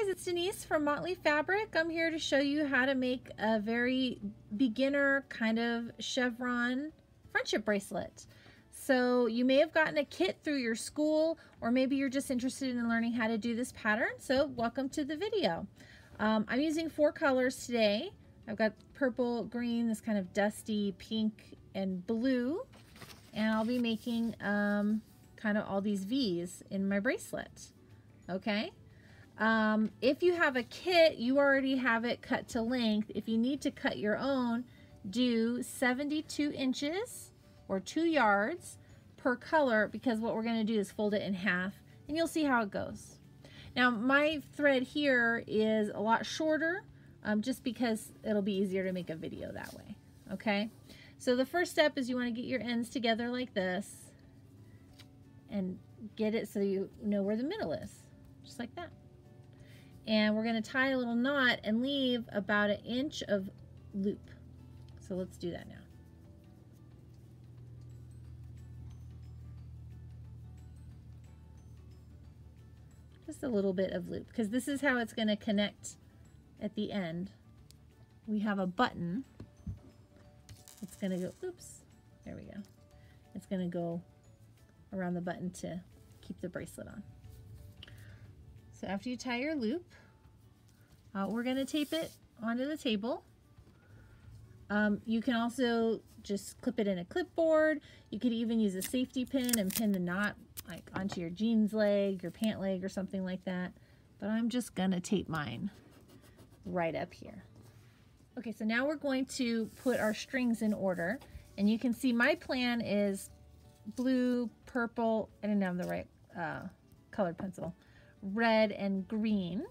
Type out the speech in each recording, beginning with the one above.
guys, it's Denise from Motley Fabric. I'm here to show you how to make a very beginner kind of chevron friendship bracelet. So you may have gotten a kit through your school, or maybe you're just interested in learning how to do this pattern. So welcome to the video. I'm using 4 colors today. I've got purple, green, this kind of dusty pink, and blue. And I'll be making kind of all these V's in my bracelet. Okay. If you have a kit, you already have it cut to length. If you need to cut your own, do 72 inches or 2 yards per color, because what we're going to do is fold it in half and you'll see how it goes. Now my thread here is a lot shorter, just because it'll be easier to make a video that way. Okay, so the first step is you want to get your ends together like this and get it so you know where the middle is, just like that. And we're going to tie a little knot and leave about 1 inch of loop. So let's do that now. Just a little bit of loop, because this is how it's going to connect at the end. We have a button. It's going to go, oops, there we go. It's going to go around the button to keep the bracelet on. So after you tie your loop, we're going to tape it onto the table. You can also just clip it in a clipboard. You could even use a safety pin and pin the knot like onto your jeans leg, your pant leg, or something like that. But I'm just going to tape mine right up here. Okay, so now we're going to put our strings in order. And you can see my plan is blue, purple, I didn't have the right colored pencil, red and green.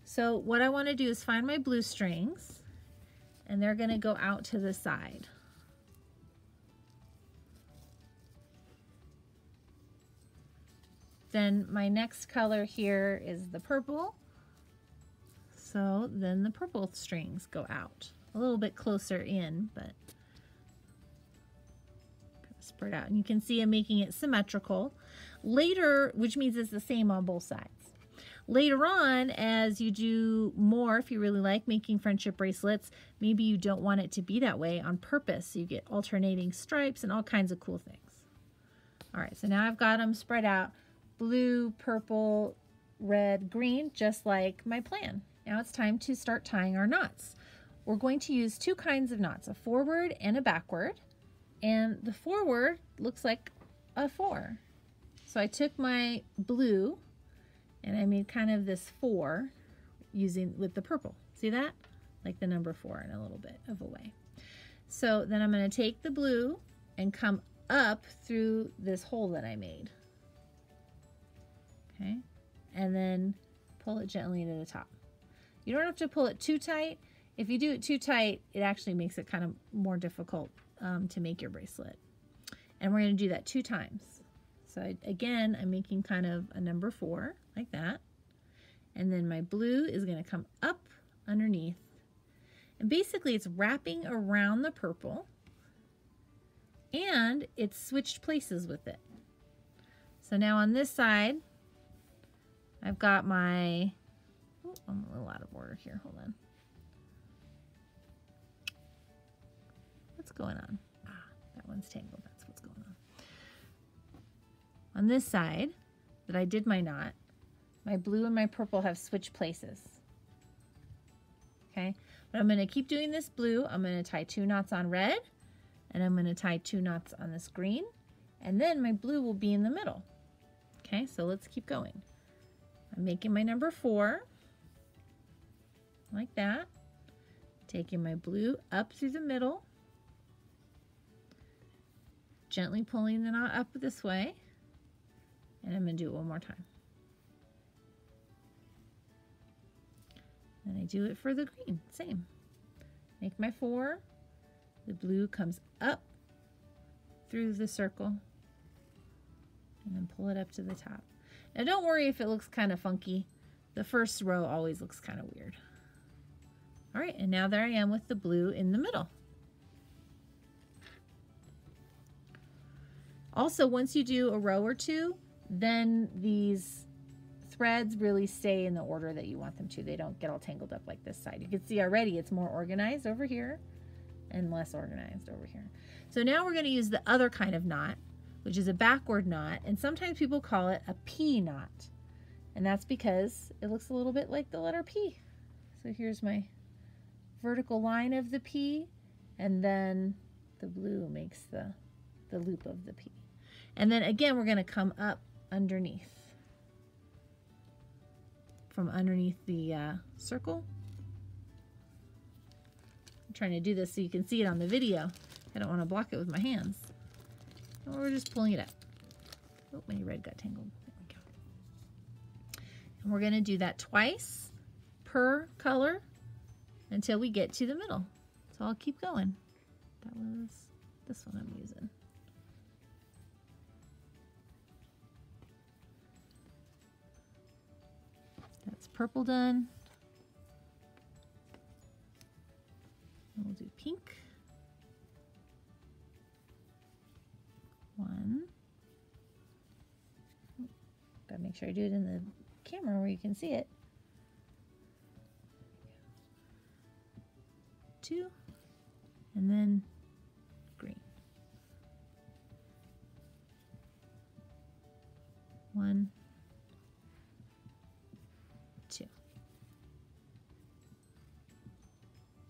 So what I want to do is find my blue strings, and they're going to go out to the side. Then my next color here is the purple. So then the purple strings go out a little bit closer in, but spread out. And you can see I'm making it symmetrical. Later, which means it's the same on both sides. Later on, as you do more, if you really like making friendship bracelets, maybe you don't want it to be that way on purpose. So you get alternating stripes and all kinds of cool things. All right, so now I've got them spread out. Blue, purple, red, green, just like my plan. Now it's time to start tying our knots. We're going to use 2 kinds of knots, a forward and a backward. And the forward looks like a 4. So I took my blue and I made kind of this 4 using with the purple. See that? Like the number 4 in a little bit of a way. So then I'm going to take the blue and come up through this hole that I made. Okay, and then pull it gently to the top. You don't have to pull it too tight. If you do it too tight, it actually makes it kind of more difficult to make your bracelet. And we're going to do that 2 times. So again, I'm making kind of a number 4 like that. And then my blue is going to come up underneath. And basically it's wrapping around the purple, and it's switched places with it. So now on this side, I've got my, oh, I'm a little out of order here, hold on. What's going on? Ah, that one's tangled, that's what's going on. On this side that I did my knot, my blue and my purple have switched places. Okay, but I'm going to keep doing this blue. I'm going to tie 2 knots on red, and I'm going to tie 2 knots on this green, and then my blue will be in the middle. Okay, so let's keep going. I'm making my number 4, like that, taking my blue up through the middle, gently pulling the knot up this way, and I'm going to do it one more time. Then I do it for the green, same. Make my 4, the blue comes up through the circle, and then pull it up to the top. Now don't worry if it looks kind of funky. The first row always looks kind of weird. All right, and now there I am with the blue in the middle. Also, once you do a row or 2, then these threads really stay in the order that you want them to. They don't get all tangled up like this side. You can see already it's more organized over here and less organized over here. So now we're going to use the other kind of knot, which is a backward knot, and sometimes people call it a P knot. And that's because it looks a little bit like the letter P. So here's my vertical line of the P, and then the blue makes the loop of the P. And then again, we're going to come up underneath, from underneath the circle. I'm trying to do this so you can see it on the video. I don't want to block it with my hands. And we're just pulling it up. Oh, my red got tangled. There we go. And we're going to do that twice per color until we get to the middle. So I'll keep going. That was this one I'm using. That's purple done. And we'll do pink. One. Gotta make sure I do it in the camera where you can see it. Two. And then green. One. Two.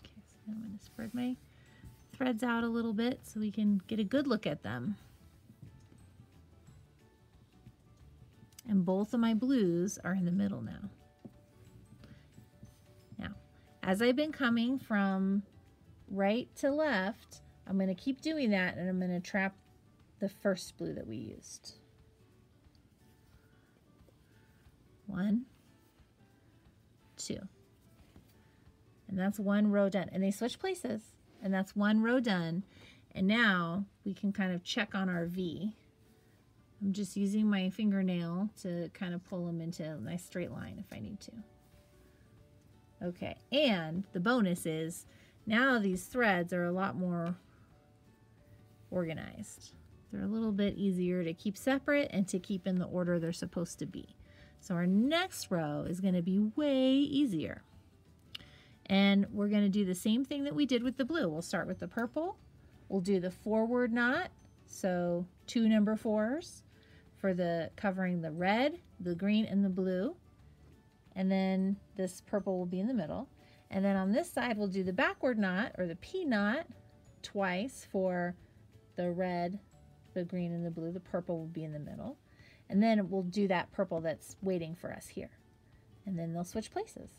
Okay, so now I'm going to spread my threads out a little bit so we can get a good look at them. And both of my blues are in the middle now. Now, as I've been coming from right to left, I'm going to keep doing that, and I'm going to trap the first blue that we used. One, two. And that's one row done. And they switch places. And that's one row done. And now we can kind of check on our V. I'm just using my fingernail to kind of pull them into a nice straight line if I need to. Okay, and the bonus is now these threads are a lot more organized. They're a little bit easier to keep separate and to keep in the order they're supposed to be. So our next row is going to be way easier. And we're going to do the same thing that we did with the blue. We'll start with the purple. We'll do the forward knot, so 2 number 4s for the covering the red, the green, and the blue. And then this purple will be in the middle. And then on this side, we'll do the backward knot, or the P knot, twice for the red, the green, and the blue. The purple will be in the middle. And then we'll do that purple that's waiting for us here. And then they'll switch places.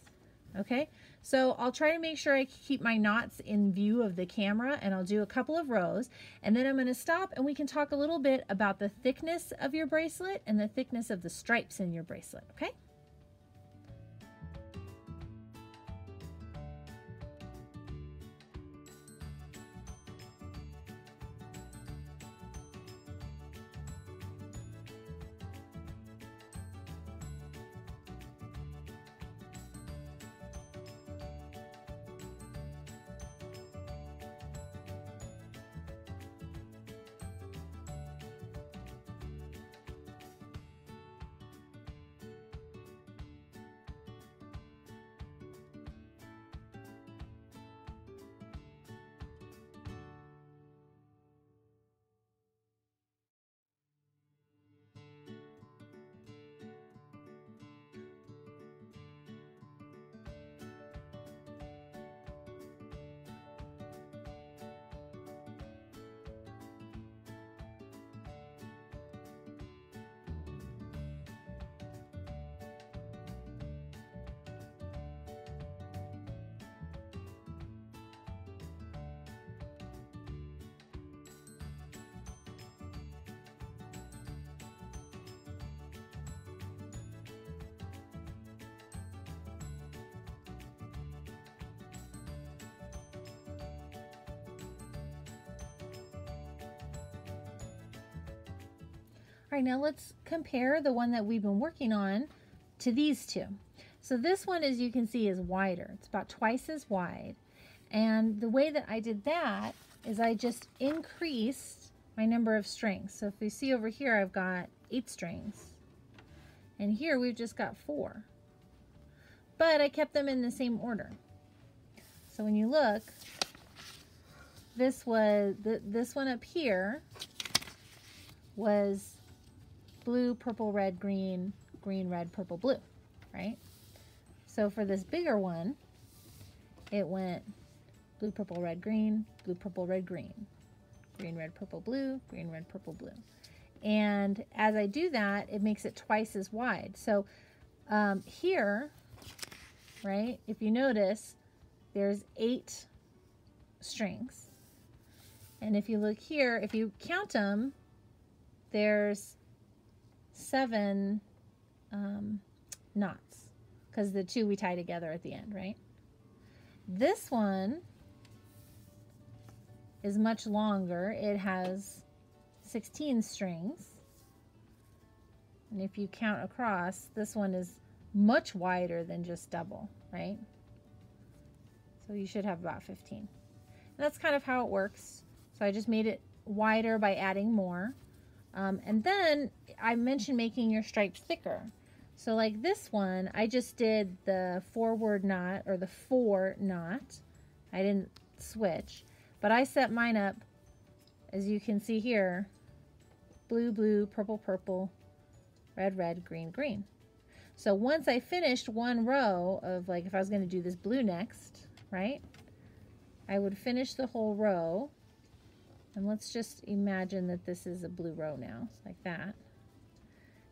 Okay, so I'll try to make sure I keep my knots in view of the camera, and I'll do a couple of rows, and then I'm going to stop and we can talk a little bit about the thickness of your bracelet and the thickness of the stripes in your bracelet, okay? All right, now let's compare the one that we've been working on to these two. So this one, as you can see, is wider. It's about twice as wide. And the way that I did that is I just increased my number of strings. So if you see over here, I've got 8 strings. And here we've just got 4. But I kept them in the same order. So when you look, this was this one up here was blue, purple, red, green, green, red, purple, blue, right? So for this bigger one, it went blue, purple, red, green, blue, purple, red, green, green, red, purple, blue, green, red, purple, blue. And as I do that, it makes it twice as wide. So here, right, if you notice, there's 8 strings. And if you look here, if you count them, there's 7 knots, because the 2 we tie together at the end, right? This one is much longer. It has 16 strings. And if you count across, this one is much wider than just double, right? So you should have about 15. And that's kind of how it works. So I just made it wider by adding more. And then I mentioned making your stripes thicker. So like this one, I just did the forward knot, or the 4 knot. I didn't switch, but I set mine up, as you can see here, blue, blue, purple, purple, red, red, green, green. So once I finished one row of, like, if I was going to do this blue next, right, I would finish the whole row. And let's just imagine that this is a blue row now, like that.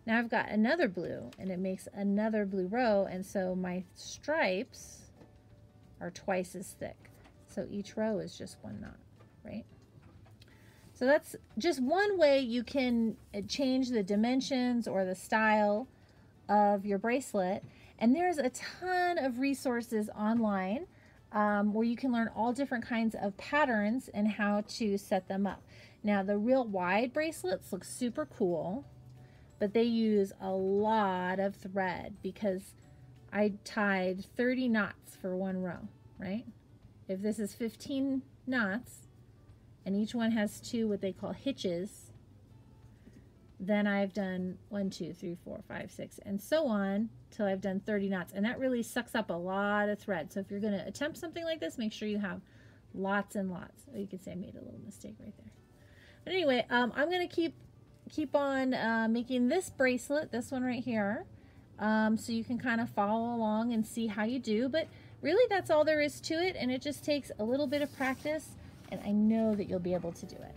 Now I've got another blue, and it makes another blue row, and so my stripes are twice as thick. So each row is just 1 knot, right? So that's just one way you can change the dimensions or the style of your bracelet. And there's a ton of resources online where you can learn all different kinds of patterns and how to set them up. Now, the real wide bracelets look super cool, but they use a lot of thread because I tied 30 knots for one row, right? If this is 15 knots and each one has 2 what they call hitches, then I've done 1, 2, 3, 4, 5, 6, and so on till I've done 30 knots. And that really sucks up a lot of thread. So if you're going to attempt something like this, make sure you have lots and lots. Oh, you could say I made a little mistake right there. But anyway, I'm going to keep on making this bracelet, this one right here, so you can kind of follow along and see how you do. But really, that's all there is to it, and it just takes a little bit of practice, and I know that you'll be able to do it.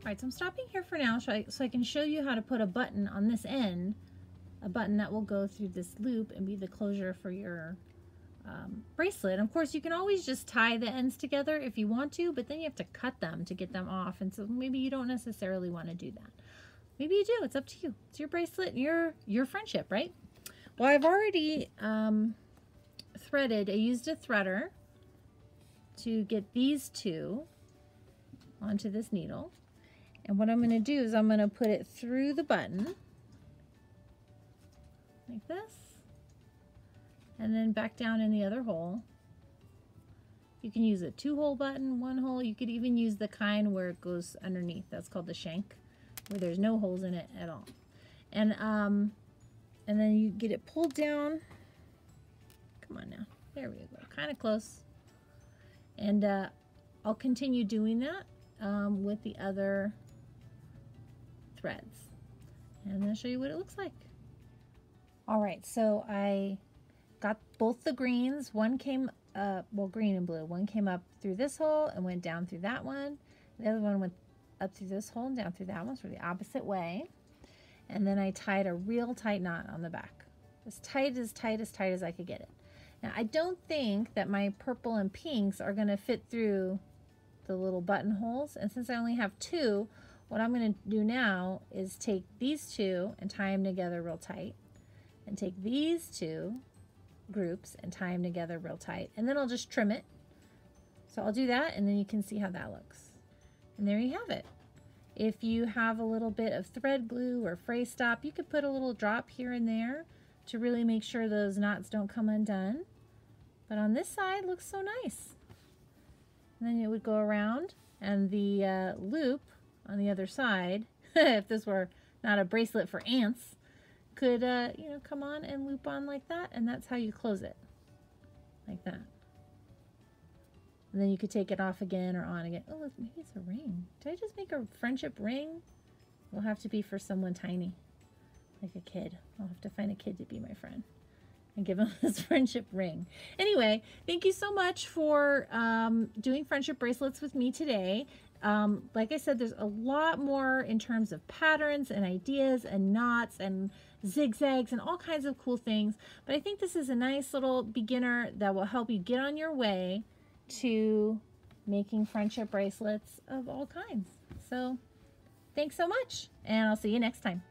All right, so I'm stopping here for now so I can show you how to put a button on this end, a button that will go through this loop and be the closure for your bracelet. And of course, you can always just tie the ends together if you want to, but then you have to cut them to get them off, and so maybe you don't necessarily want to do that. Maybe you do. It's up to you. It's your bracelet and your friendship, right? Well, I've already threaded. I used a threader to get these 2 onto this needle. And what I'm going to do is I'm going to put it through the button like this, and then back down in the other hole. You can use a 2-hole button, 1 hole. You could even use the kind where it goes underneath. That's called the shank, where there's no holes in it at all. And then you get it pulled down. Come on now. There we go. Kind of close. And I'll continue doing that with the other threads. And I'll show you what it looks like. All right, so I got both the greens. One came well, green and blue. One came up through this hole and went down through that one. The other one went up through this hole and down through that one, so the opposite way. And then I tied a real tight knot on the back. As tight as I could get it. Now, I don't think that my purple and pinks are gonna fit through the little buttonholes. And since I only have two, what I'm gonna do now is take these two and tie them together real tight. And take these two groups and tie them together real tight, and then I'll just trim it. So I'll do that, and then you can see how that looks. And there you have it. If you have a little bit of thread glue or fray stop, you could put a little drop here and there to really make sure those knots don't come undone. But on this side, looks so nice. And then it would go around, and the loop on the other side, if this were not a bracelet for ants, could you know, come on and loop on like that, and that's how you close it, like that. And then you could take it off again or on again. Oh, look, maybe it's a ring. Did I just make a friendship ring? It'll have to be for someone tiny, like a kid. I'll have to find a kid to be my friend and give him this friendship ring. Anyway, thank you so much for doing friendship bracelets with me today. Like I said, there's a lot more in terms of patterns and ideas and knots and zigzags and all kinds of cool things. But I think this is a nice little beginner that will help you get on your way to making friendship bracelets of all kinds. So thanks so much, and I'll see you next time.